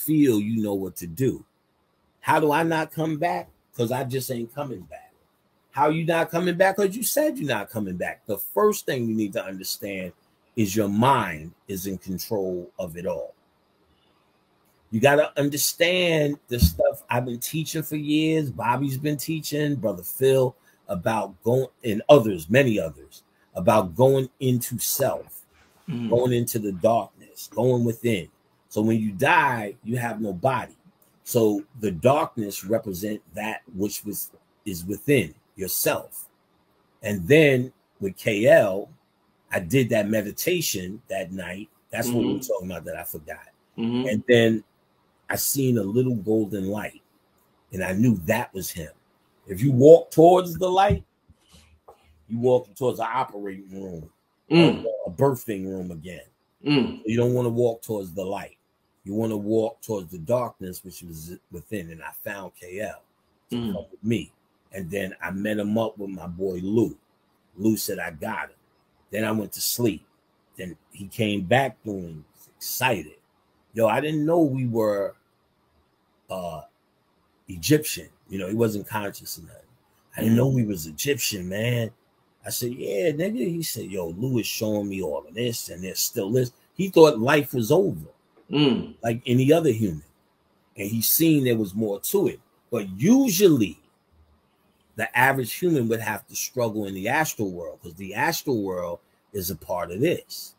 feel you know what to do. How do I not come back? Because I just ain't coming back. How you not coming back? Because you said you're not coming back. The first thing you need to understand is your mind is in control of it all. You got to understand the stuff I've been teaching for years. Bobby's been teaching, Brother Phil, about going, and others, many others, about going into self, going into the darkness, going within. So when you die, you have no body. So the darkness represent that which is within yourself. And then with KL, I did that meditation that night. That's what we were talking about that I forgot. And then I seen a little golden light, and I knew that was him. If you walk towards the light, you walk towards the operating room, or a birthing room again. You don't want to walk towards the light. You want to walk towards the darkness, which was within. And I found KL to come with me. And then I met him up with my boy Lou. Lou said, I got him. Then I went to sleep. Then he came back doing excited. Yo, I didn't know we were Egyptian. You know, he wasn't conscious of that. I didn't know we was Egyptian, man. I said, yeah, nigga. He said, yo, Lou is showing me all of this, and there's still this. He thought life was over, like any other human. And he seen there was more to it. But usually, the average human would have to struggle in the astral world, because the astral world is a part of this.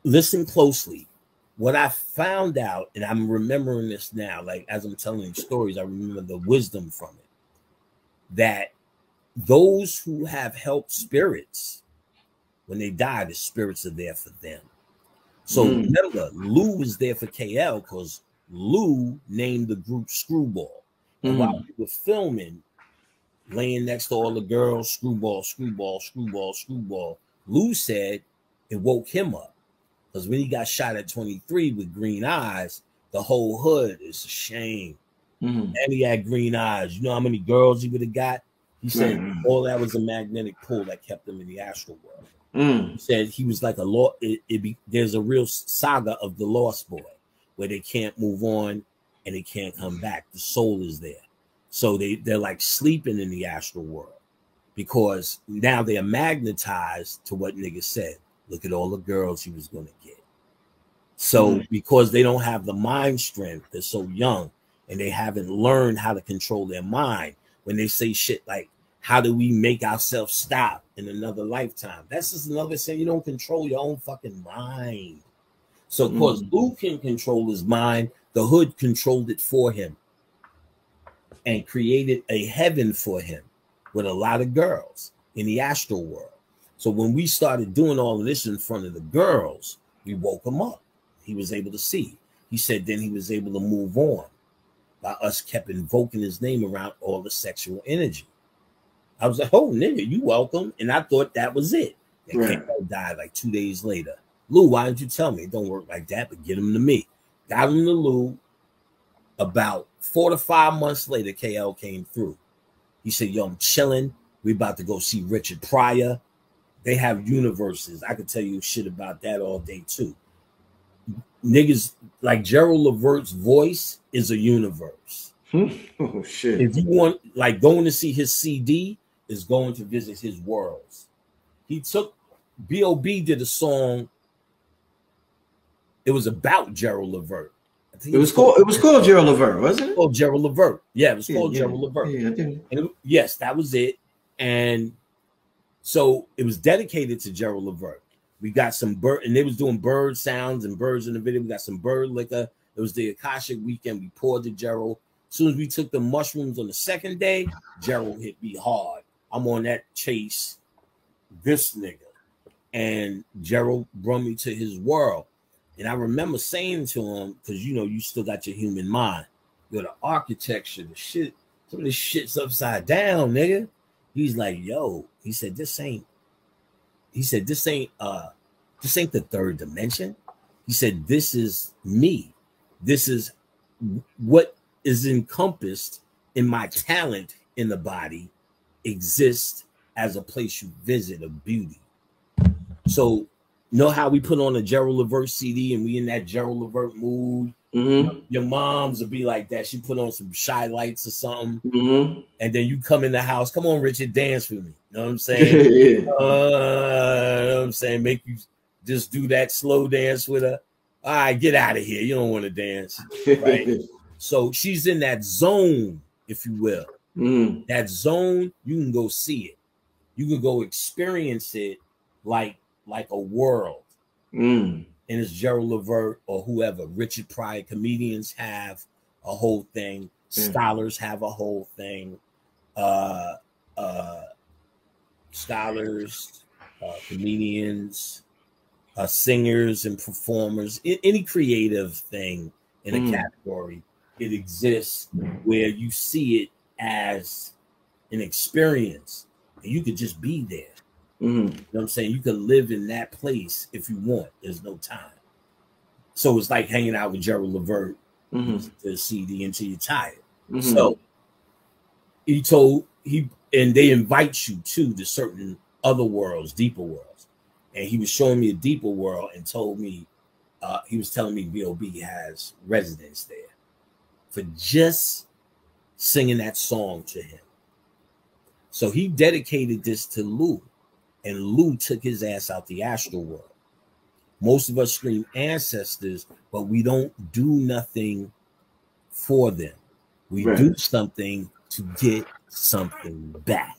Listen closely. What I found out, and I'm remembering this now, like as I'm telling you stories, I remember the wisdom from it, that those who have helped spirits, when they die, the spirits are there for them. So remember, Lou was there for KL because Lou named the group Screwball. And while we were filming, laying next to all the girls, Screwball, Screwball, Screwball, Screwball, Lou said it woke him up. Because when he got shot at 23 with green eyes, the whole hood is a shame. And he had green eyes. You know how many girls he would have got? He said all that was a magnetic pull that kept him in the astral world. He said he was like a there's a real saga of the lost boy where they can't move on and they can't come back. The soul is there. So they're like sleeping in the astral world because now they're magnetized to what nigga said. Look at all the girls he was going to get. So because they don't have the mind strength, they're so young and they haven't learned how to control their mind. When they say shit like, how do we make ourselves stop in another lifetime? That's just another saying you don't control your own fucking mind. So of course, Lou can control his mind. The hood controlled it for him and created a heaven for him with a lot of girls in the astral world. So when we started doing all of this in front of the girls, we woke him up. He was able to see. He said then he was able to move on by us kept invoking his name around all the sexual energy. I was like, oh, nigga, you welcome. And I thought that was it. And KL died like 2 days later. Lou, why didn't you tell me? It don't work like that, but get him to me. Got him to Lou. About 4 to 5 months later, KL came through. He said, yo, I'm chilling. We about to go see Richard Pryor. They have universes. I could tell you shit about that all day too. Niggas like Gerald Levert's voice is a universe. Oh shit. If you want, like, going to see his CD is going to visit his worlds. He took B.O.B. did a song. It was about Gerald Levert. It was called Gerald Levert, wasn't it? Called Gerald Levert. Yeah, it was called Gerald Levert. Yeah, I didn't. And yes, that was it. And so it was dedicated to Gerald Levert. We got some bird, and they was doing bird sounds and birds in the video. We got some bird liquor. It was the Akashic weekend. We poured to Gerald. As soon as we took the mushrooms on the second day, Gerald hit me hard. I'm on that chase, this nigga. And Gerald brought me to his world. And I remember saying to him, because you know, you still got your human mind. Yo, the architecture, the shit, some of this shit's upside down, nigga. He's like, yo, he said, this ain't the third dimension. He said, this is me. This is what is encompassed in my talent in the body exists as a place you visit of beauty. So know how we put on a Gerald Levert CD and we in that Gerald Levert mood? Your moms would be like that. She put on some Shy Lights or something, and then you come in the house. Come on, Richard, dance with me. You know what I'm saying? You know what I'm saying? Make you just do that slow dance with her. All right, get out of here. You don't want to dance, right? So she's in that zone, if you will. That zone, you can go see it. You can go experience it like a world. And it's Gerald Levert or whoever. Richard Pryor, comedians have a whole thing. Scholars have a whole thing. Scholars, comedians, singers and performers, any creative thing in a category, it exists where you see it as an experience and you could just be there. You know what I'm saying? You could live in that place if you want. There's no time. So it's like hanging out with Gerald Levert to the CD until you're tired. So and they invite you to certain other worlds, deeper worlds. And he was showing me a deeper world and told me, he was telling me B.O.B. has residence there for just singing that song to him. So he dedicated this to Lou. And Lou took his ass out the astral world. Most of us scream ancestors, but we don't do nothing for them. We do something to get something back.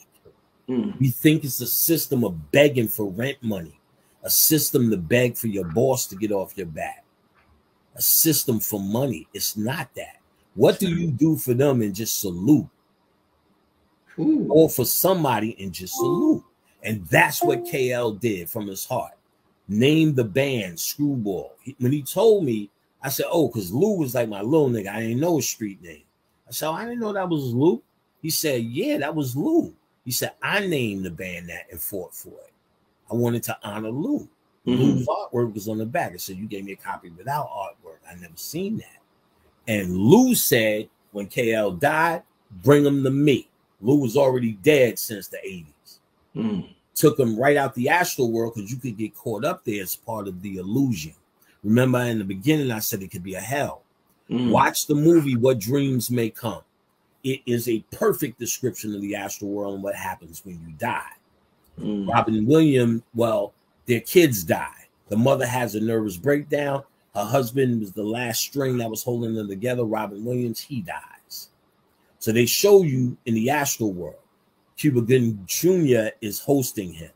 We think it's a system of begging for rent money, a system to beg for your boss to get off your back, a system for money. It's not that. What do you do for them and just salute? Or for somebody and just salute? And that's what KL did from his heart. Named the band Screwball. When he told me, I said, oh, because Lou was like my little nigga. I didn't know his street name. I said, oh, I didn't know that was Lou. He said, yeah, that was Lou. He said, I named the band that and fought for it. I wanted to honor Lou. Lou's artwork was on the back. I said, you gave me a copy without artwork. I never seen that. And Lou said, when KL died, bring him to me. Lou was already dead since the 80s. Took him right out the astral world because you could get caught up there as part of the illusion. Remember in the beginning, I said it could be a hell. Watch the movie, What Dreams May Come. It is a perfect description of the astral world and what happens when you die. Robin Williams, well, their kids die. The mother has a nervous breakdown. Her husband was the last string that was holding them together. Robin Williams, he dies. So they show you in the astral world. Cuba Gooding Jr. is hosting him.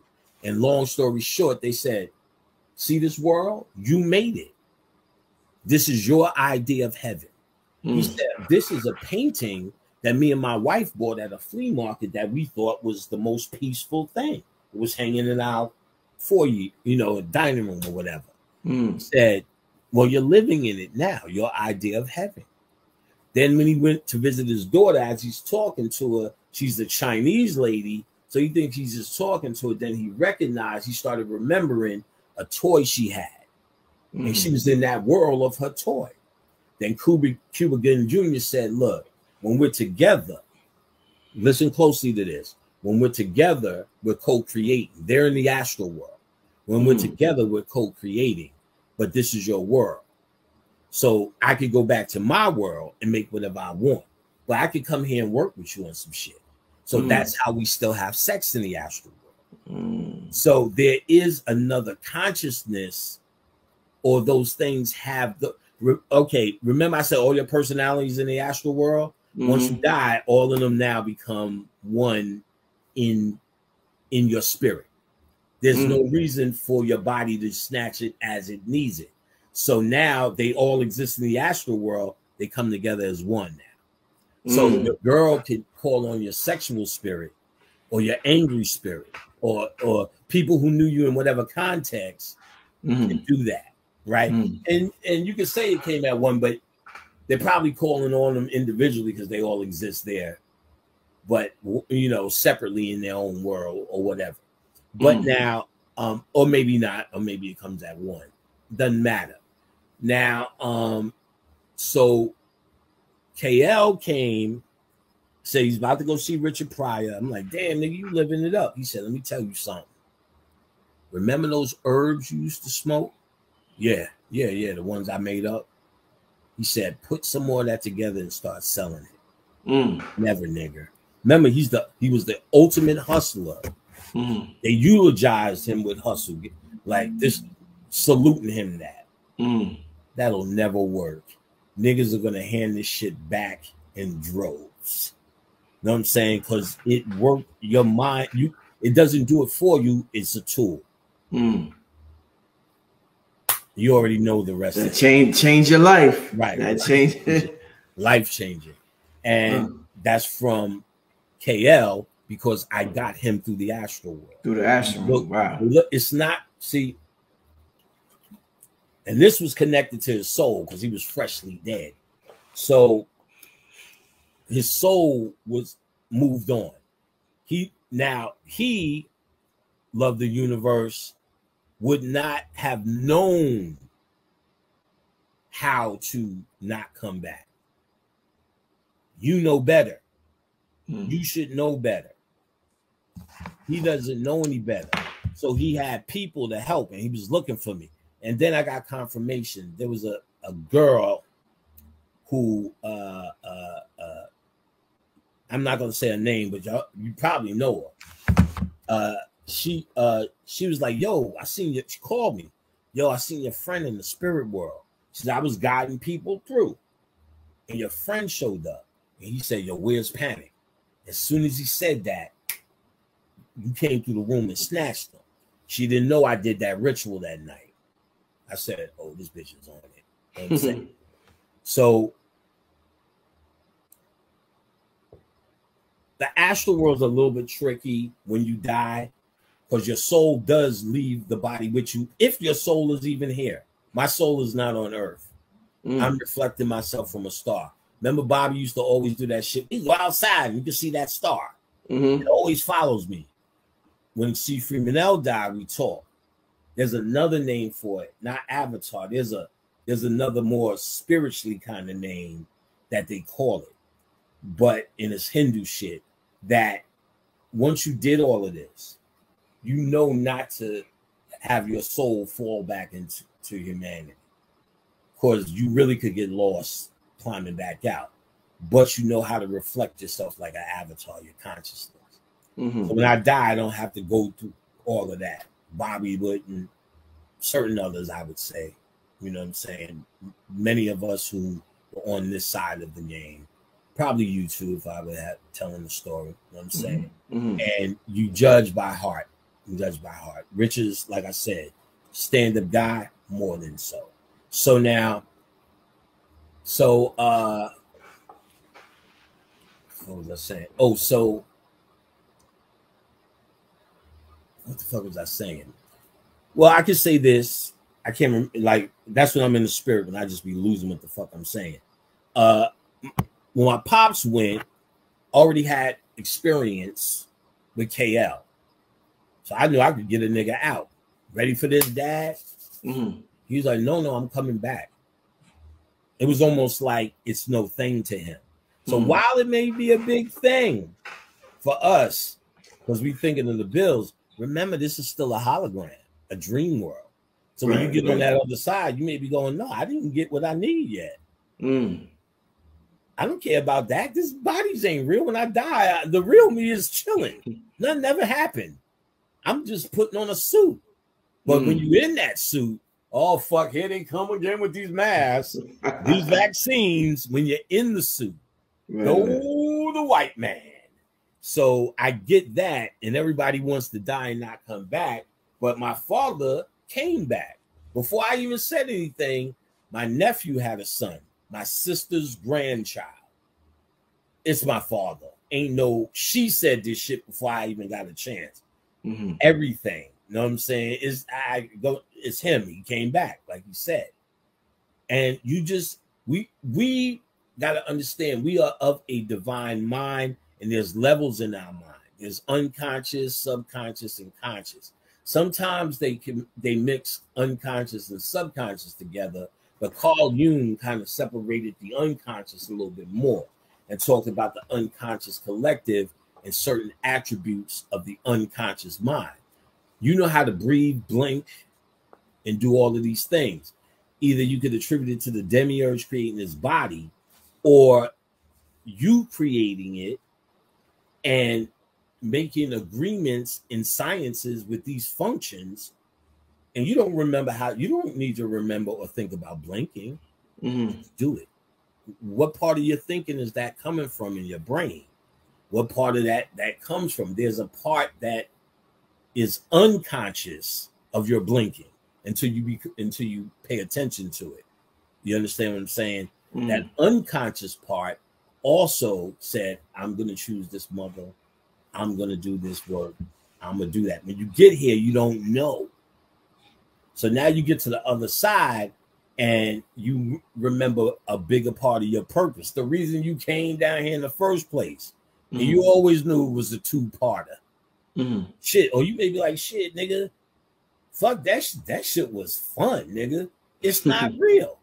And long story short, they said, see this world? You made it. This is your idea of heaven. He said, this is a painting that me and my wife bought at a flea market that we thought was the most peaceful thing. It was hanging in our foyer, a dining room or whatever. He said, well, you're living in it now, your idea of heaven. Then when he went to visit his daughter, as he's talking to her, she's a Chinese lady. So he thinks he's just talking to her. Then he started remembering a toy she had. And she was in that world of her toy. Then Cuba Gooding Jr. said, look, when we're together, listen closely to this. When we're together, we're co-creating. They're in the astral world. When we're together, we're co-creating. But this is your world. So I could go back to my world and make whatever I want. But I could come here and work with you on some shit. So that's how we still have sex in the astral world. So there is another consciousness, or those things have the... Okay, remember I said all your personalities in the astral world? Once you die, all of them now become one in your spirit. There's no reason for your body to snatch it as it needs it. So now they all exist in the astral world. They come together as one now. So the girl could call on your sexual spirit or your angry spirit or people who knew you in whatever context can do that, right? And you can say it came at one, but they're probably calling on them individually because they all exist there, but separately in their own world or whatever. But now, or maybe not, or maybe it comes at one. Doesn't matter. Now, so KL came, said he's about to go see Richard Pryor. I'm like, damn, nigga, you living it up. He said, let me tell you something. remember those herbs you used to smoke? Yeah, the ones I made up. He said, put some more of that together and start selling it. Never, nigga. Remember, he was the ultimate hustler. They eulogized him with hustle, like this, saluting him that. That'll never work. Niggas are gonna hand this shit back in droves. Know what I'm saying? Because it worked your mind. It doesn't do it for you. It's a tool. You already know the rest. That change your life, right? That change, life changing, and that's from KL because I got him through the astral world. Through the astral world. Wow. Look, it's not and this was connected to his soul because he was freshly dead. So his soul was moved on. He loved the universe, would not have known how to not come back. You know better. You should know better. He doesn't know any better. So he had people to help and he was looking for me. And then I got confirmation. There was a girl who I'm not gonna say her name, but you probably know her. She was like, yo, I seen you. She called me. Yo, I seen your friend in the spirit world. She said, I was guiding people through. And your friend showed up. And he said, yo, where's Panic? As soon as he said that, you came through the room and snatched him. She didn't know I did that ritual that night. I said, oh, this bitch is on it. You know what I'm saying? So the astral world's a little bit tricky when you die because your soul does leave the body with you. If your soul is even here, my soul is not on earth. I'm reflecting myself from a star. Remember, Bobby used to always do that shit. You go outside and you can see that star. It always follows me. When C. Freeman L died, we talked. There's another name for it, not avatar. There's another more spiritually kind of name that they call it. But in this Hindu shit, that once you did all of this, you know not to have your soul fall back into humanity. Because you really could get lost climbing back out. But you know how to reflect yourself like an avatar, your consciousness. So when I die, I don't have to go through all of that. Bobby would and certain others, I would say. You know what I'm saying? Many of us who were on this side of the game, probably you too, if I were telling the story. You know what I'm saying? And you judge by heart. You judge by heart. Rich is, like I said, stand-up guy, more than so. So now, what was I saying? Oh, so what the fuck was I saying? Well, I can say this. I can't remember, like, that's when I'm in the spirit when I just be losing what the fuck I'm saying. When my pops went, already had experience with KL. So I knew I could get a nigga out. Ready for this, Dad? He was like, no, I'm coming back. It was almost like it's no thing to him. So while it may be a big thing for us, because we thinking of the bills, remember, this is still a hologram, a dream world. So when you get on that other side, you may be going, no, I didn't get what I need yet. I don't care about that. This bodies ain't real. When I die, the real me is chilling. Nothing ever happened. I'm just putting on a suit. But when you're in that suit, oh, fuck, here they come again with these masks, these vaccines. When you're in the suit, go the white man. So I get that, and everybody wants to die and not come back. But my father came back. Before I even said anything, my nephew had a son, my sister's grandchild. It's my father. Ain't no, she said this shit before I even got a chance. Everything, you know what I'm saying? It's him. He came back, like he said. And you just, we got to understand, we are of a divine mind, and there's levels in our mind. There's unconscious, subconscious, and conscious. Sometimes they mix unconscious and subconscious together, but Carl Jung kind of separated the unconscious a little bit more and talked about the unconscious collective and certain attributes of the unconscious mind. You know how to breathe, blink, and do all of these things. Either you could attribute it to the demiurge creating his body, or you creating it and making agreements in sciences with these functions. And you don't remember how, you don't need to remember or think about blinking. Do it. What part of your thinking is that coming from in your brain? What part of that comes from? There's a part that is unconscious of your blinking until you pay attention to it. You understand what I'm saying? That unconscious part also said, I'm going to choose this mother. I'm going to do this work. I'm going to do that. When you get here, you don't know. So now you get to the other side and you remember a bigger part of your purpose. The reason you came down here in the first place. And you always knew it was a two-parter. Shit. Or you may be like, shit, nigga. Fuck that shit. That shit was fun, nigga. It's not real.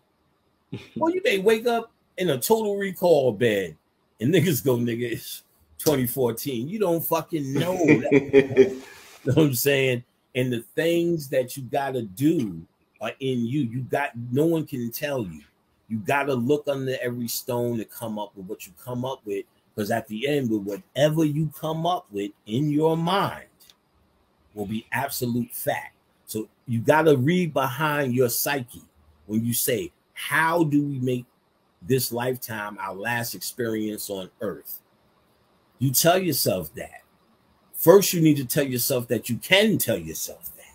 Well, you may wake up in a total recall bed and niggas go, nigga, it's 2014. You don't fucking know that. You know what I'm saying? And the things that you gotta do are in you. No one can tell you. You gotta look under every stone to come up with what you come up with. Because at the end, with whatever you come up with in your mind will be absolute fact. So you got to read behind your psyche when you say, how do we make this lifetime our last experience on earth? You tell yourself that. First, you need to tell yourself that you can tell yourself that.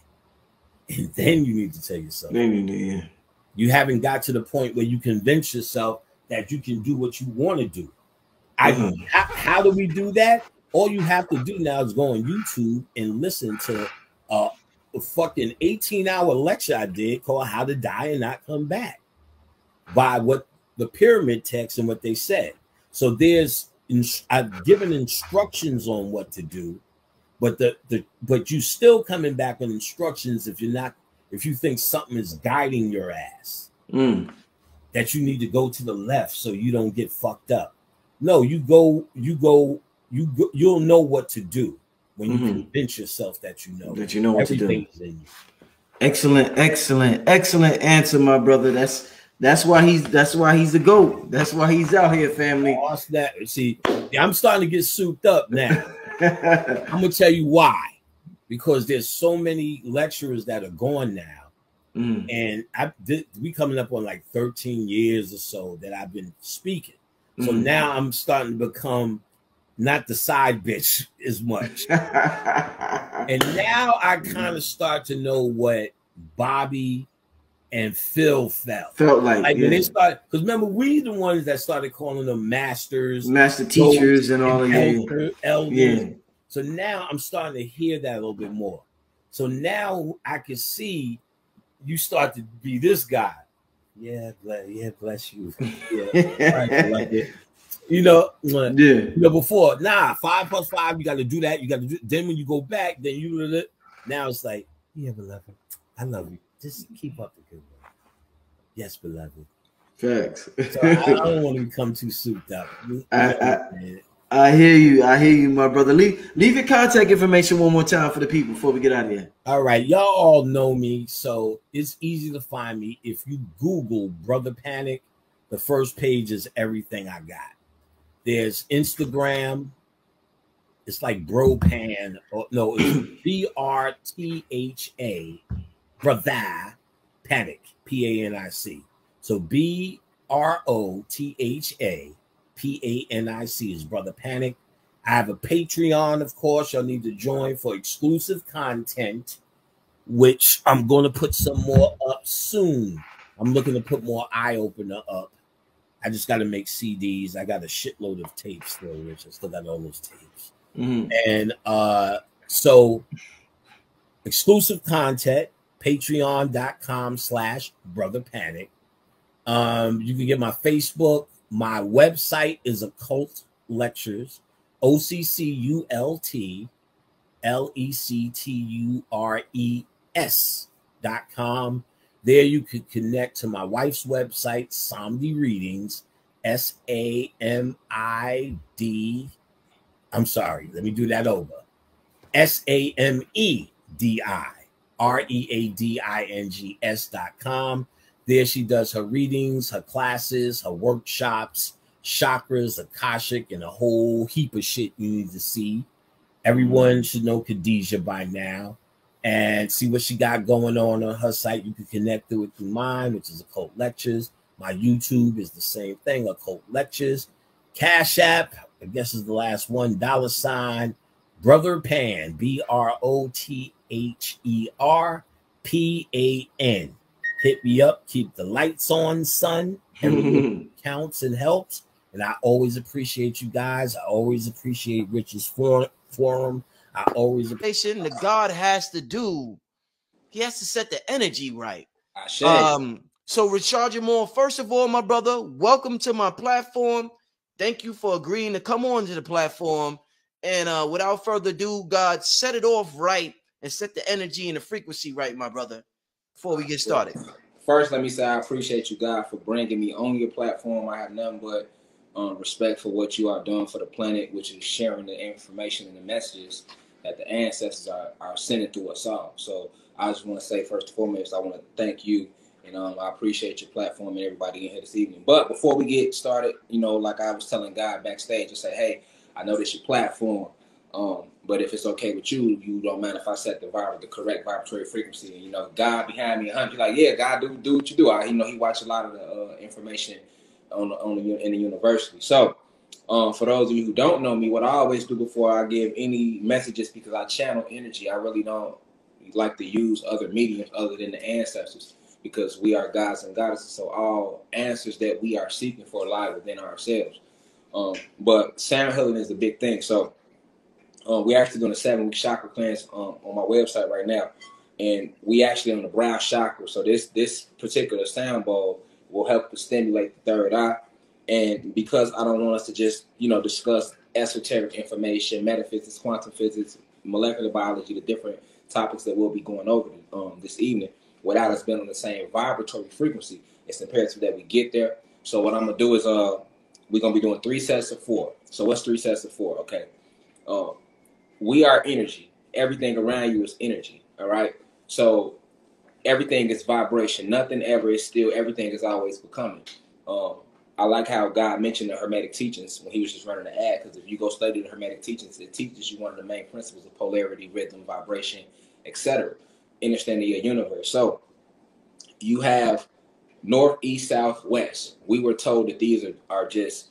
And then you need to tell yourself that. You haven't got to the point where you convince yourself that you can do what you want to do. How do we do that? All you have to do now is go on YouTube and listen to a fucking 18-hour lecture I did called How to Die and Not Come Back by what the pyramid text and what they said. So I've given instructions on what to do, but but you still coming back on instructions if you think something is guiding your ass, that you need to go to the left so you don't get fucked up. No, you'll know what to do when you convince yourself that you know what to do. Is in you. Excellent answer, my brother. That's why he's the GOAT. That's why he's out here, family. See, I'm starting to get souped up now. I'm gonna tell you why. Because there's so many lecturers that are gone now, and we coming up on like 13 years or so that I've been speaking. So now I'm starting to become not the side bitch as much. And now I kind of start to know what Bobby and Phil felt like when they started. Because remember, we the ones that started calling them master teachers and all of that. Elders. So now I'm starting to hear that a little bit more. So now I can see you start to be this guy. Bless you. Like it. Before, 5 plus 5, you got to do that. You got to do. Then when you go back, then now it's like, beloved, I love you. Just keep up the good work. Yes, beloved. Facts. So I don't want to become too souped up. I hear you, my brother. Leave your contact information one more time for the people before we get out of here. All right, y'all all know me, so it's easy to find me. If you Google Brother Panic, the first page is everything I got. There's Instagram. It's like Bropan. No, it's BRTHA, Brother Panic, PANIC. So BROTHA. PANIC is Brother Panic. I have a Patreon, of course. Y'all need to join for exclusive content, which I'm going to put some more up soon. I'm looking to put more eye opener up. I just got to make CDs. I got a shitload of tapes still, Rich. I still got all those tapes. And so exclusive content, patreon.com/Brother Panic. You can get my Facebook. My website is Occult Lectures, OCCULTLECTURES.com. There you could connect to my wife's website, Samdi Readings, SAMID. I'm sorry, let me do that over. SAME READINGS.com. There she does her readings, her classes, her workshops, chakras, Akashic, and a whole heap of shit you need to see. Everyone should know Khadijah by now and see what she got going on her site. You can connect to it through mine, which is Occult Lectures. My YouTube is the same thing, Occult Lectures. Cash App, I guess is the last one, $ Brother Pan, BROTHERPAN. Hit me up, keep the lights on, son. Everything counts and helps. And I always appreciate you guys. I always appreciate Rich's forum. I always appreciate the God has to do. He has to set the energy right. So Richard Jamal, first of all, my brother, welcome to my platform. Thank you for agreeing to come on to the platform. And without further ado, God, set it off right and set the energy and the frequency right, my brother, before we get started. First, let me say I appreciate you, God, for bringing me on your platform. I have nothing but respect for what you are doing for the planet, which is sharing the information and the messages that the ancestors are sending through us all. So I just want to say, first and foremost, I want to thank you. And I appreciate your platform and everybody in here this evening. But before we get started, you know, like I was telling God backstage, I say, hey, I know this your platform, but if it's okay with you, you don't mind if I set the correct vibratory frequency. And, you know, God behind me, he's like, yeah, God, do what you do. He watch a lot of the information in the university. So for those of you who don't know me, what I always do before I give any messages, because I channel energy, I really don't like to use other mediums other than the ancestors, because we are gods and goddesses. So all answers that we are seeking for lie within ourselves. But sound healing is the big thing. So we're actually doing a 7-week chakra cleanse on my website right now. And we actually on the brow chakra. So this particular sound bowl will help to stimulate the third eye. And because I don't want us to just, discuss esoteric information, metaphysics, quantum physics, molecular biology, the different topics that we'll be going over this evening, without us being on the same vibratory frequency, it's imperative that we get there. So what I'm going to do is we're going to be doing 3 sets of 4. So what's 3 sets of 4? Okay. We are energy. Everything around you is energy. All right. So everything is vibration. Nothing ever is still. Everything is always becoming. I like how God mentioned the Hermetic teachings when he was just running the ad, because if you go study the Hermetic teachings, it teaches you one of the main principles of polarity, rhythm, vibration, etc. Understanding your universe. So you have north, east, south, west. We were told that these are just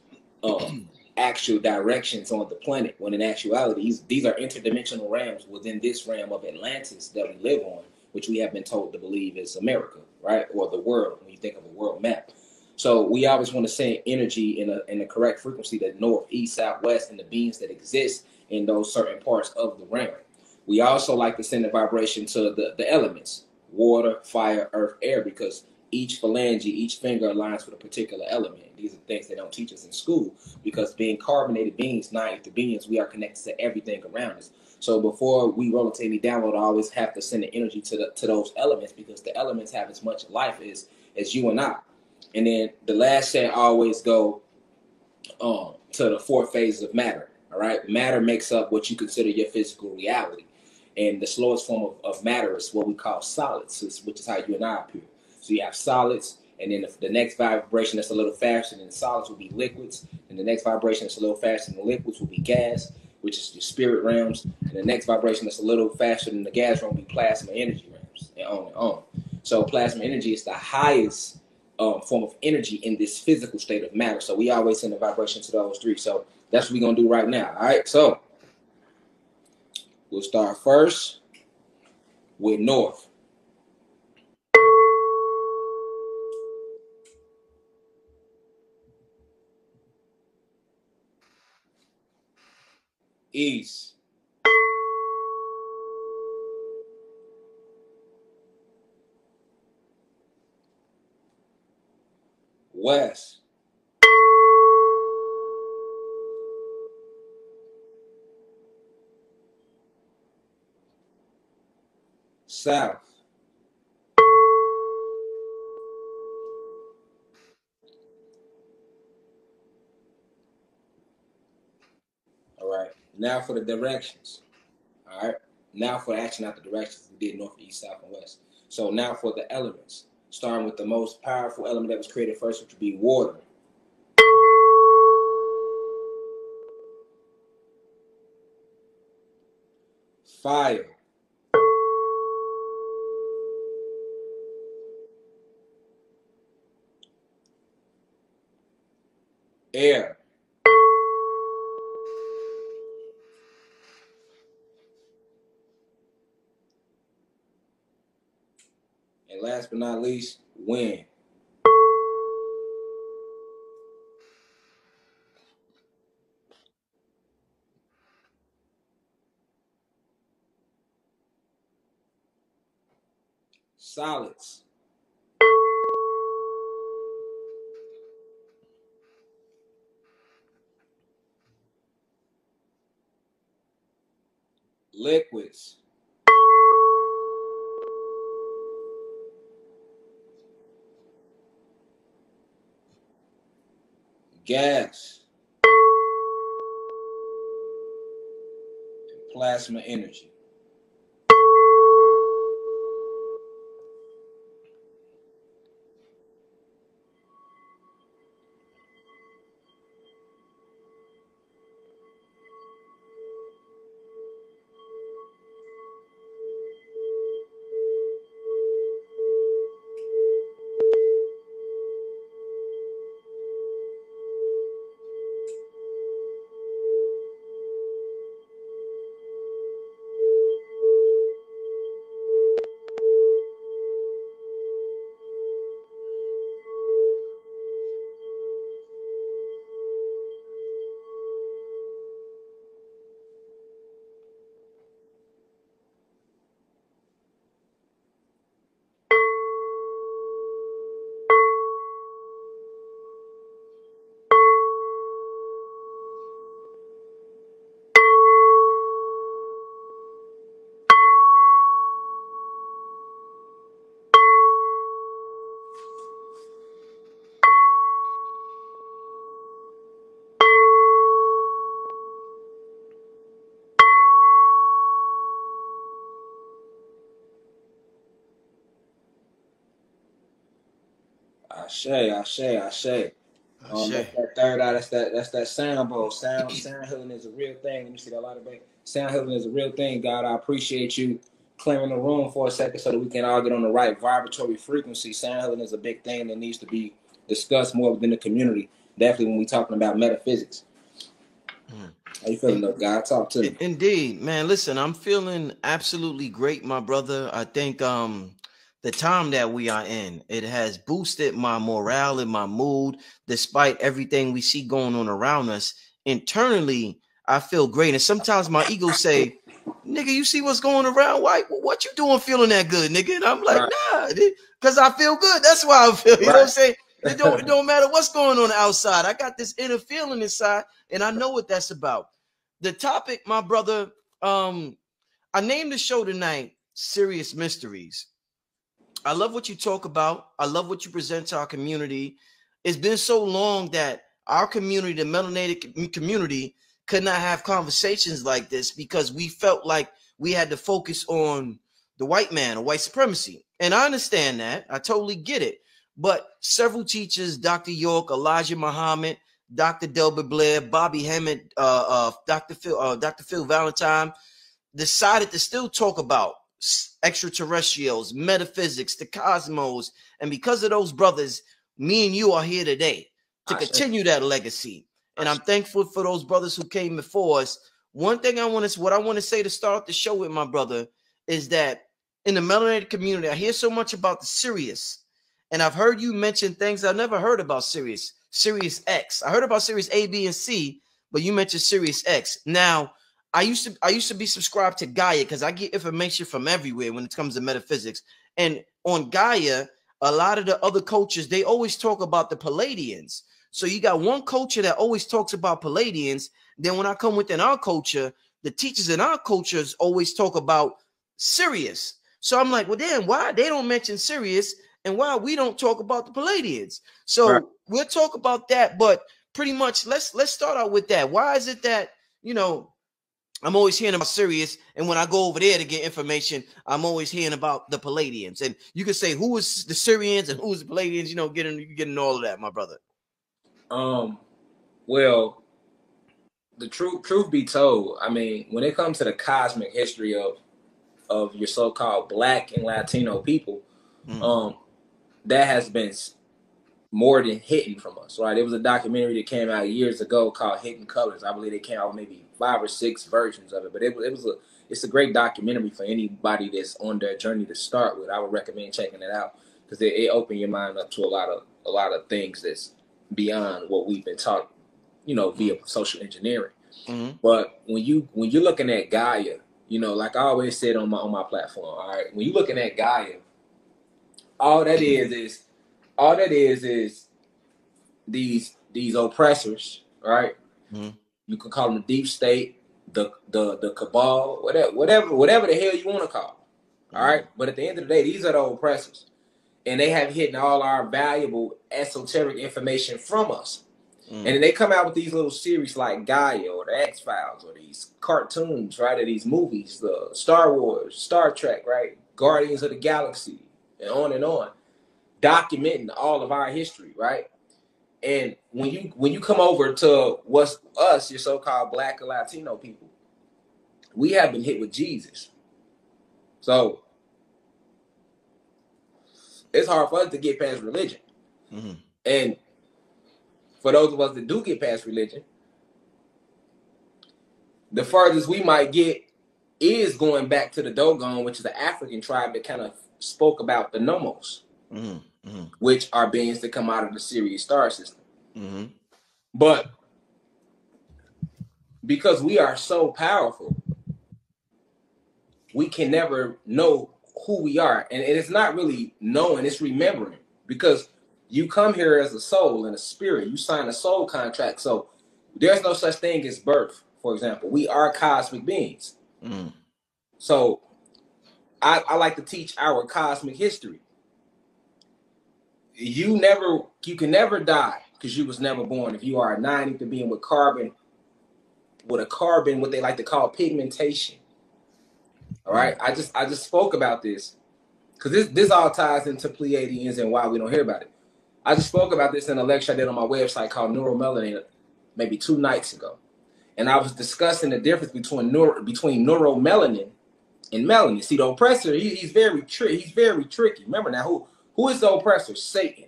actual directions on the planet, when in actuality, these are interdimensional realms within this realm of Atlantis that we live on, which we have been told to believe is America, right? Or the world, when you think of a world map. So we always want to send energy in the correct frequency, that north, east, south, west, and the beings that exist in those certain parts of the realm. We also like to send the vibration to the elements, water, fire, earth, air, because each phalange, each finger aligns with a particular element. These are things they don't teach us in school, because being carbonated beings, non-ether beings, we are connected to everything around us. So before we roll into any download, I always have to send the energy to those elements, because the elements have as much life as you and I. And then the last set, I always go to the 4 phases of matter. All right, matter makes up what you consider your physical reality, and the slowest form of matter is what we call solids, which is how you and I appear. So you have solids, and then the next vibration that's a little faster than the solids will be liquids, and the next vibration that's a little faster than the liquids will be gas, which is your spirit realms, and the next vibration that's a little faster than the gas realm will be plasma energy realms, and on and on. So plasma energy is the highest form of energy in this physical state of matter. So we always send a vibration to those 3. So that's what we're going to do right now. All right. So we'll start first with north. East. West. South. All right. Now for the directions. All right. Now for the action out the directions, we did north, east, south, and west. So now for the elements, starting with the most powerful element that was created first, which would be water. Fire. Air. And last but not least, wind. Solids. Liquids. Gas. And plasma energy. Ashe. That's that third eye. That's that sound bowl. Sound healing is a real thing. Let me see that light back. Sound healing is a real thing. God, I appreciate you clearing the room for a second so that we can all get on the right vibratory frequency. Sound healing is a big thing that needs to be discussed more within the community. Definitely when we're talking about metaphysics. How you feeling though, God? Talk to me. Indeed, man. Listen, I'm feeling absolutely great, my brother. I think the time that we are in, it has boosted my morale and my mood, despite everything we see going on around us. Internally, I feel great. And sometimes my ego say, nigga, you see what's going around? Why? What you doing feeling that good, nigga? And I'm like, nah, because I feel good. That's why I feel, you know what I'm saying? It don't matter what's going on outside. I got this inner feeling inside, and I know what that's about. The topic, my brother, I named the show tonight, Serious Mysteries. I love what you talk about. I love what you present to our community. It's been so long that our community, the melanated community, could not have conversations like this because we felt like we had to focus on the white man or white supremacy. And I understand that. I totally get it. But several teachers, Dr. York, Elijah Muhammad, Dr. Delbert Blair, Bobby Hammond, Dr. Phil Valentine, decided to still talk about extraterrestrials, metaphysics, the cosmos. And because of those brothers, me and you are here today to continue that legacy. And I'm thankful for those brothers who came before us. One thing what I want to say to start the show with, my brother, is that in the melanated community, I hear so much about the Sirius. And I've heard you mention things I've never heard about Sirius X. I heard about Sirius A, B, and C, but you mentioned Sirius X. Now, I used to be subscribed to Gaia because I get information from everywhere when it comes to metaphysics. And on Gaia, a lot of the other cultures, they always talk about the Palladians. So you got one culture that always talks about Palladians. Then when I come within our culture, the teachers in our cultures always talk about Sirius. So I'm like, well, then why they don't mention Sirius and why we don't talk about the Palladians? So we'll talk about that, but pretty much let's start out with that. Why is it that, you know, I'm always hearing about Sirius, and when I go over there to get information, I'm always hearing about the Palladians. And you can say who is the Syrians and who is the Palladians, you know, getting all of that, my brother. Well, the truth be told, I mean, when it comes to the cosmic history of your so-called Black and Latino people, that has been more than hidden from us, right? It was a documentary that came out years ago called Hidden Colors. I believe they came out maybe 5 or 6 versions of it, but it's a great documentary for anybody that's on their journey to start with. I would recommend checking it out because it opened your mind up to a lot of things that's beyond what we've been taught, you know, via social engineering. But when you're looking at Gaia, you know, like I always said on my platform, all right, when you're looking at Gaia, all that is these oppressors, right? You can call them the deep state, the cabal, whatever the hell you want to call them, all right? But at the end of the day, these are the oppressors, and they have hidden all our valuable esoteric information from us. And then they come out with these little series like Gaia or the X-Files or these cartoons, right? Or these movies, the Star Wars, Star Trek, right? Guardians of the Galaxy, and on, documenting all of our history, right? And when you come over to what's us, your so-called Black and Latino people, we have been hit with Jesus. So it's hard for us to get past religion. And for those of us that do get past religion, the furthest we might get is going back to the Dogon, which is the African tribe that kind of spoke about the Nomos, which are beings that come out of the Sirius star system. But because we are so powerful, we can never know who we are. And it's not really knowing, it's remembering. Because you come here as a soul and a spirit. You sign a soul contract. So there's no such thing as birth, for example. We are cosmic beings. So I like to teach our cosmic history. You can never die because you was never born. If you are a 9 ether being with a carbon, what they like to call pigmentation. All right. I just spoke about this because this all ties into Pleiadians and why we don't hear about it. I just spoke about this in a lecture I did on my website called Neuromelanin maybe 2 nights ago. And I was discussing the difference between neuromelanin and melanin. See, the oppressor, he's very tricky. Remember now, who is the oppressor? Satan.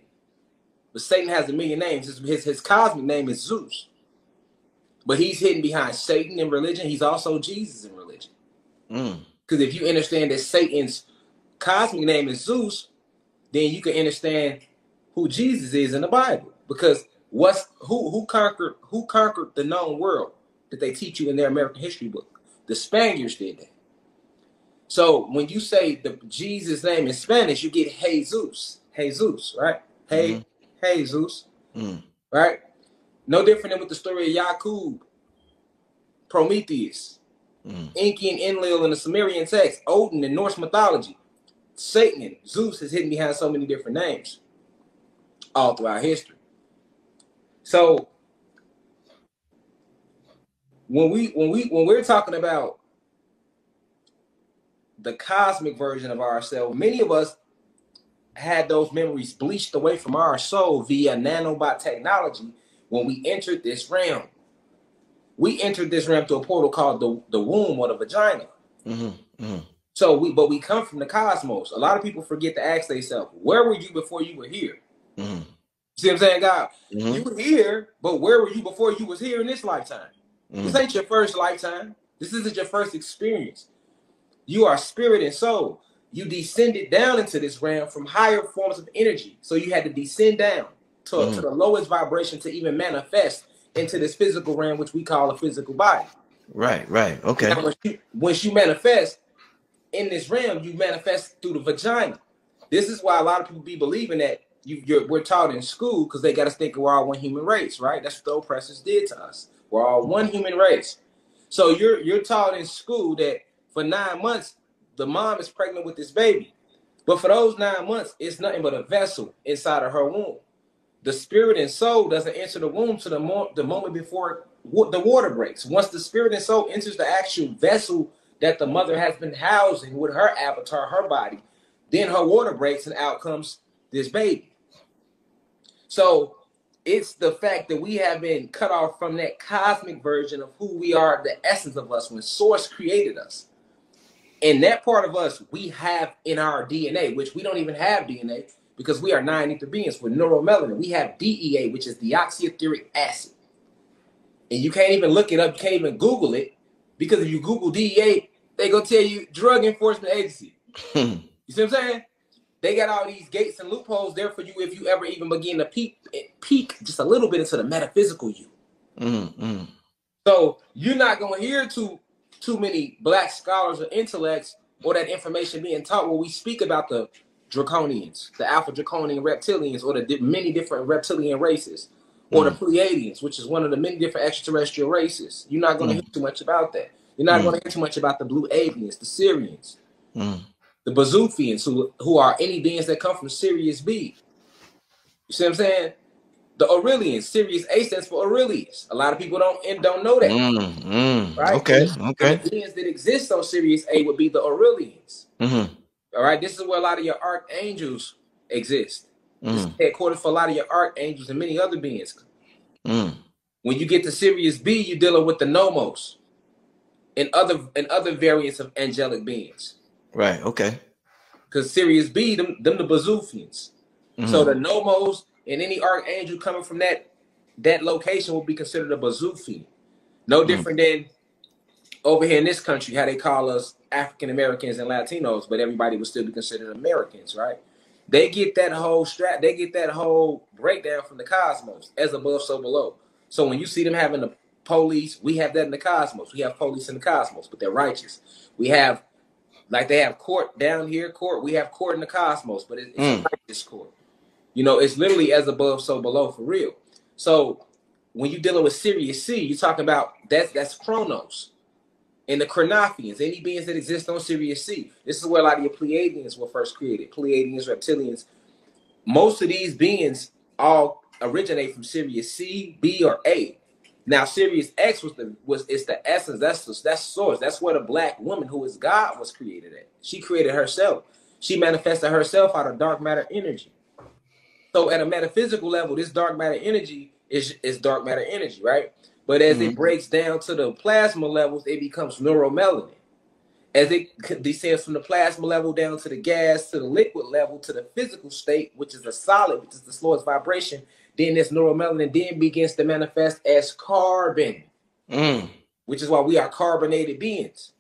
But Satan has a million names. His cosmic name is Zeus. But he's hidden behind Satan in religion. He's also Jesus in religion. Because if you understand that Satan's cosmic name is Zeus, then you can understand who Jesus is in the Bible. Because who conquered the known world that they teach you in their American history book? The Spaniards did that. So when you say the Jesus name in Spanish, you get Jesus, right? Jesus, right? No different than with the story of Yakub, Prometheus, Enki and Enlil in the Sumerian text, Odin in Norse mythology, Satan and Zeus is hidden behind so many different names all throughout history. So when we're talking about the cosmic version of ourselves, many of us had those memories bleached away from our soul via nanobot technology when we entered this realm. We entered this realm through a portal called the womb or the vagina. So we come from the cosmos. A lot of people forget to ask themselves, where were you before you were here? See what I'm saying, God? You were here, but where were you before you was here in this lifetime? This ain't your first lifetime. This isn't your first experience. You are spirit and soul. You descended down into this realm from higher forms of energy. So you had to descend down to the lowest vibration to even manifest into this physical realm, which we call a physical body. Right. Okay. Now, once you manifest in this realm, you manifest through the vagina. This is why a lot of people be believing that we're taught in school because they got us thinking we're all one human race, right? That's what the oppressors did to us. We're all one human race. So you're taught in school that for 9 months, the mom is pregnant with this baby. But for those 9 months, it's nothing but a vessel inside of her womb. the spirit and soul doesn't enter the womb to the moment before the water breaks. Once the spirit and soul enters the actual vessel that the mother has been housing with her avatar, her body, then her water breaks and out comes this baby. So it's the fact that we have been cut off from that cosmic version of who we are, the essence of us when Source created us. And that part of us we have in our DNA, which we don't even have DNA because we are 9 ether beings with neuromelanin. We have DEA, which is deoxyetheric acid. And you can't even look it up. You can't even Google it because if you Google DEA, they gonna tell you Drug Enforcement Agency. You see what I'm saying? They got all these gates and loopholes there for you if you ever even begin to peek just a little bit into the metaphysical you. So you're not going to hear too many black scholars or intellects or that information being taught when we speak about the Draconians, the Alpha Draconian reptilians, or the many different reptilian races, or the Pleiadians, which is one of the many different extraterrestrial races. You're not going to hear too much about that. You're not going to hear too much about the Blue Avians, the Syrians. The Bazoofians, who are any beings that come from Sirius B. You see what I'm saying? The Aurelians, Sirius A stands for Aurelius. A lot of people don't know that. Right? Okay. And the beings that exist on Sirius A would be the Aurelians. All right. This is where a lot of your archangels exist. This is headquarters for a lot of your archangels and many other beings. When you get to Sirius B, you're dealing with the Nomos and other variants of angelic beings. Right. Okay. Because Sirius B, them the Bazoofians. So the Nomos and any archangel coming from that location will be considered a Bazoofian. No different than over here in this country, how they call us African Americans and Latinos, but everybody would still be considered Americans, right? They get that whole they get that whole breakdown from the cosmos, as above, so below. So when you see them having the police, we have that in the cosmos. We have police in the cosmos, but they're righteous. We have, like they have court down here, court. We have court in the cosmos, but it's a righteous court. You know, it's literally as above, so below, for real. So when you're dealing with Sirius C, you're talking about that's Chronos and the Chronophians, any beings that exist on Sirius C. This is where a lot of your Pleiadians were first created. Pleiadians, reptilians. Most of these beings all originate from Sirius C, B, or A. Now Sirius X it's the essence. That's source. That's where the black woman who is God was created at. She created herself. She manifested herself out of dark matter energy. So at a metaphysical level, this dark matter energy is dark matter energy, right? But as it breaks down to the plasma levels, it becomes neuromelanin. As it descends from the plasma level down to the gas, to the liquid level, to the physical state, which is the solid, which is the slowest vibration, then this neuromelanin then begins to manifest as carbon, which is why we are carbonated beings.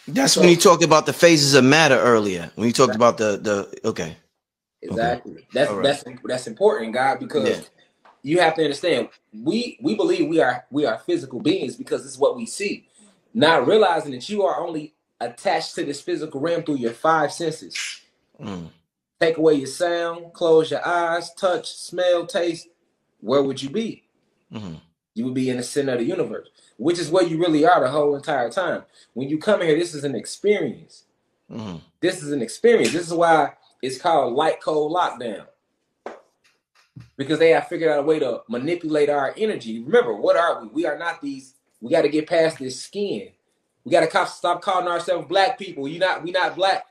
That's when you talked about the phases of matter earlier. When you talked about the okay. Exactly. Okay. That's important, God, because you have to understand we believe we are physical beings because this is what we see. Not realizing that you are only attached to this physical realm through your 5 senses. Take away your sound, close your eyes, touch, smell, taste. Where would you be? You would be in the center of the universe, which is where you really are the whole entire time. When you come here, this is an experience. This is an experience. This is why it's called light cold lockdown, because they have figured out a way to manipulate our energy. Remember, what are we? We are not these. We got to get past this skin. We got to stop calling ourselves black people. We not black.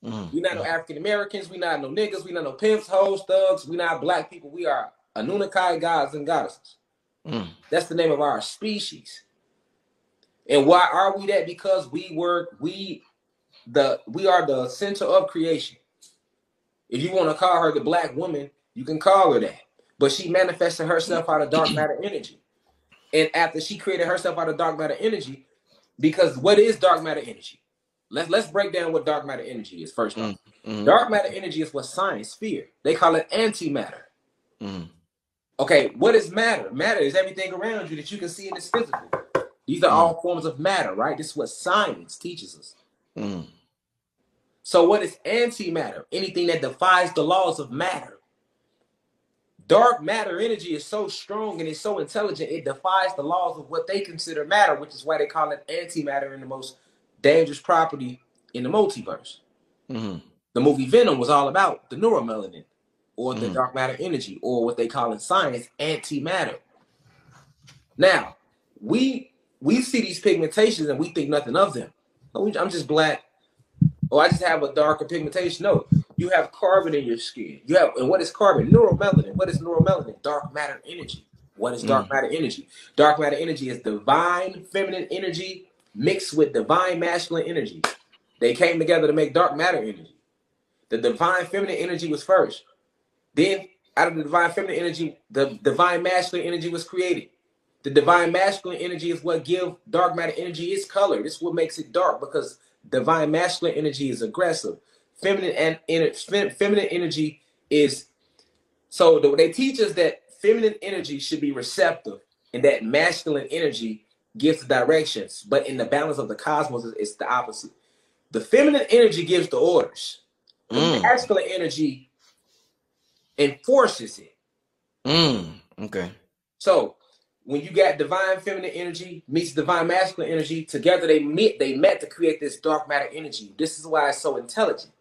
We not no African Americans. We not no niggas. We not no pimps, hoes, thugs. We not black people. We are Anunnaki gods and goddesses. That's the name of our species. And why are we that? Because we are the center of creation. If you want to call her the black woman, you can call her that. But she manifested herself out of dark matter energy. And after she created herself out of dark matter energy, because what is dark matter energy? Let's break down what dark matter energy is first off. Dark matter energy is what science fear. They call it antimatter. Okay, what is matter? Matter is everything around you that you can see in this physical. These are all forms of matter, right? This is what science teaches us. So what is antimatter? Anything that defies the laws of matter. Dark matter energy is so strong and it's so intelligent, it defies the laws of what they consider matter, which is why they call it antimatter and the most dangerous property in the multiverse. The movie Venom was all about the neuromelanin, or the dark matter energy, or what they call in science antimatter. Now, we see these pigmentations and we think nothing of them. I'm just black. Oh, I just have a darker pigmentation. No, you have carbon in your skin. And what is carbon? Neuromelanin. What is neuromelanin? Dark matter energy. What is dark matter energy? Dark matter energy is divine feminine energy mixed with divine masculine energy. They came together to make dark matter energy. The divine feminine energy was first. Then, out of the divine feminine energy, the divine masculine energy was created. The divine masculine energy is what gives dark matter energy its color. This is what makes it dark, because divine masculine energy is aggressive. Feminine energy is, so they teach us that feminine energy should be receptive and that masculine energy gives the directions. But in the balance of the cosmos, it's the opposite. The feminine energy gives the orders. The masculine energy enforces it. Okay. So when you got divine feminine energy meets divine masculine energy together, they met to create this dark matter energy. This is why it's so intelligent.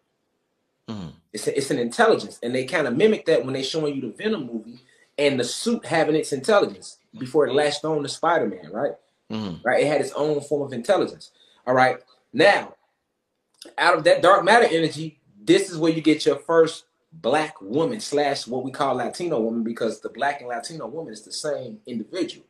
It's an intelligence, and they kind of mimic that when they showing you the Venom movie and the suit having its intelligence before it latched on to Spider-Man, right? Right, it had its own form of intelligence. All right, now out of that dark matter energy, this is where you get your first black woman / what we call Latino woman, because the black and Latino woman is the same individual.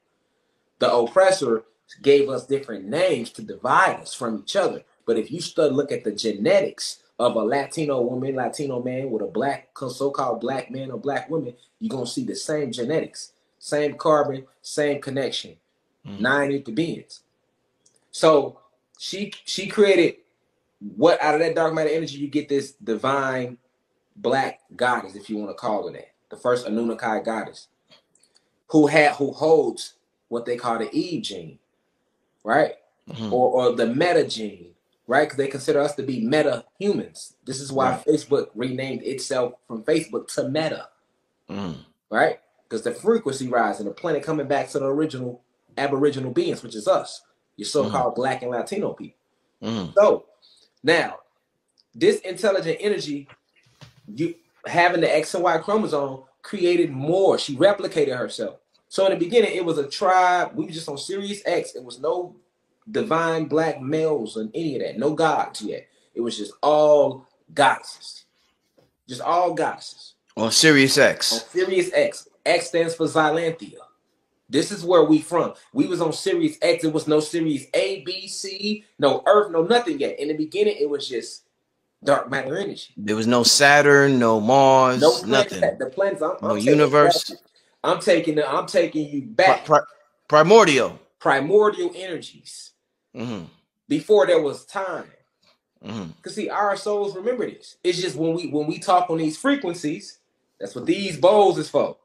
The oppressor gave us different names to divide us from each other. But if you look at the genetics of a Latino woman, Latino man with a black, so-called black man or black woman, you're going to see the same genetics, same carbon, same connection, 9 ether beings. So she created what, out of that dark matter energy, you get this divine black goddess, if you want to call her that, the first Anunnaki goddess, who holds what they call the Eve gene, right? Or the meta gene, right? Because they consider us to be meta humans. This is why Facebook renamed itself from Facebook to Meta, right? Because the frequency rise and the planet coming back to the original aboriginal beings, which is us, your so-called black and Latino people. So now, this intelligent energy, you having the X and Y chromosome, created more. She replicated herself. So in the beginning, it was a tribe. We were just on Sirius X. It was no divine black males and any of that. No gods yet. It was just all goddesses. Just all goddesses. On Sirius X. On Sirius X. X stands for Xylanthia. This is where we from. We was on Sirius X. It was no Sirius A, B, C, no Earth, no nothing yet. In the beginning, it was just dark matter energy. There was no Saturn, no Mars, no nothing. The planets. No universe. I'm taking you back. Primordial energies. Before there was time. Because see, our souls remember this. It's just when we talk on these frequencies, that's what these bowls is for.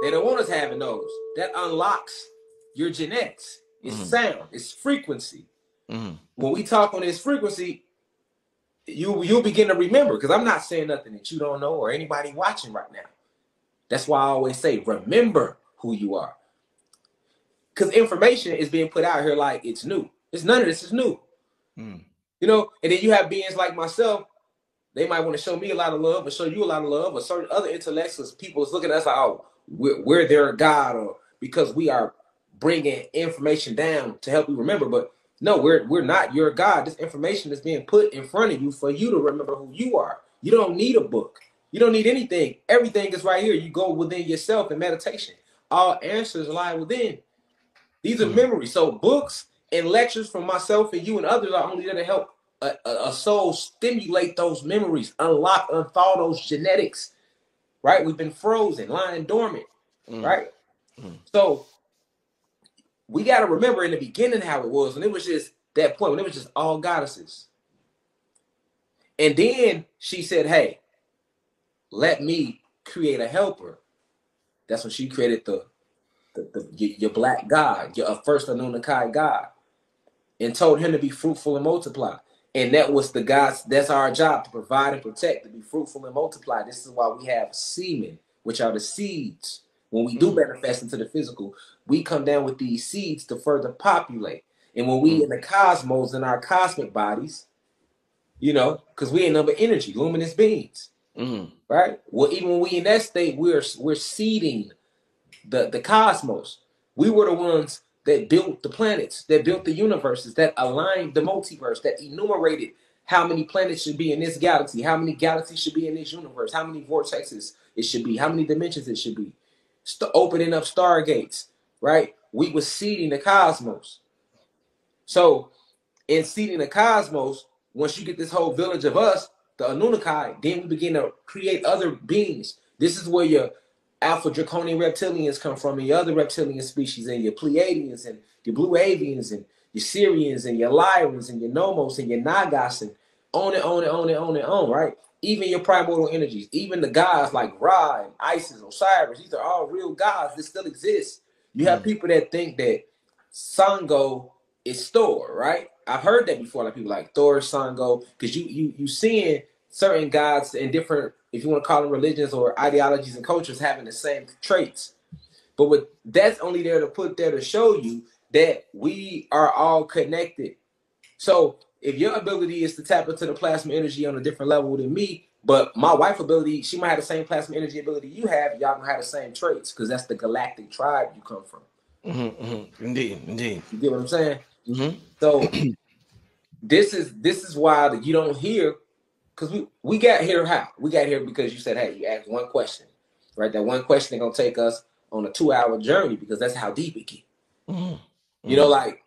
They don't want us having those. That unlocks your genetics. It's sound. It's frequency. When we talk on this frequency, you'll begin to remember. Because I'm not saying nothing that you don't know or anybody watching right now. That's why I always say, remember who you are. Because information is being put out here like it's new. None of this is new. You know, and then you have beings like myself. They might want to show me a lot of love or show you a lot of love, or certain other intellectuals. People is looking at us like, oh, we're their God, or because we are bringing information down to help you remember. But no, we're not your God. This information is being put in front of you for you to remember who you are. You don't need a book. You don't need anything. Everything is right here. You go within yourself in meditation. All answers lie within. These are memories. So books and lectures from myself and you and others are only there to help a soul stimulate those memories, unlock, unthaw those genetics, right? We've been frozen, lying dormant, right? So we got to remember in the beginning how it was, when it was just that point, when it was just all goddesses. And then she said, hey, let me create a helper. That's when she created your black god, your first Anunnaki god, and told him to be fruitful and multiply. And that was the God's, that's our job, to provide and protect, to be fruitful and multiply. This is why we have semen, which are the seeds. When we do manifest into the physical, we come down with these seeds to further populate. And when we in the cosmos, in our cosmic bodies, you know, because we ain't nothing but energy, luminous beings. right? Well, even when we in that state, we're seeding the cosmos. We were the ones that built the planets, that built the universes, that aligned the multiverse, that enumerated how many planets should be in this galaxy, how many galaxies should be in this universe, how many vortexes it should be, how many dimensions it should be, opening up stargates, right? We were seeding the cosmos. So in seeding the cosmos, once you get this whole village of us, the Anunnaki, then we begin to create other beings. This is where your Alpha Draconian reptilians come from, and your other reptilian species, and your Pleiadians, and your Blue Avians, and your Syrians, and your Lyrans, and your Nomos, and your Nagas, and on and on and on and on and on, right? Even your primordial energies, even the gods like Ra and Isis, Osiris, these are all real gods that still exist. You have people that think that Sango is Thor, right? I've heard that before. Like people like Thor, Sango, because you seeing certain gods in different, if you want to call them religions or ideologies and cultures, having the same traits. But that's only there to put there to show you that we are all connected. So if your ability is to tap into the plasma energy on a different level than me, but my wife's ability, she might have the same plasma energy ability you have, y'all gonna have the same traits because that's the galactic tribe you come from. Indeed. You get what I'm saying? So this is why you don't hear, because we got here how? We got here because you said, hey, you asked one question, right? That one question is gonna take us on a 2-hour journey because that's how deep it gets. You know, like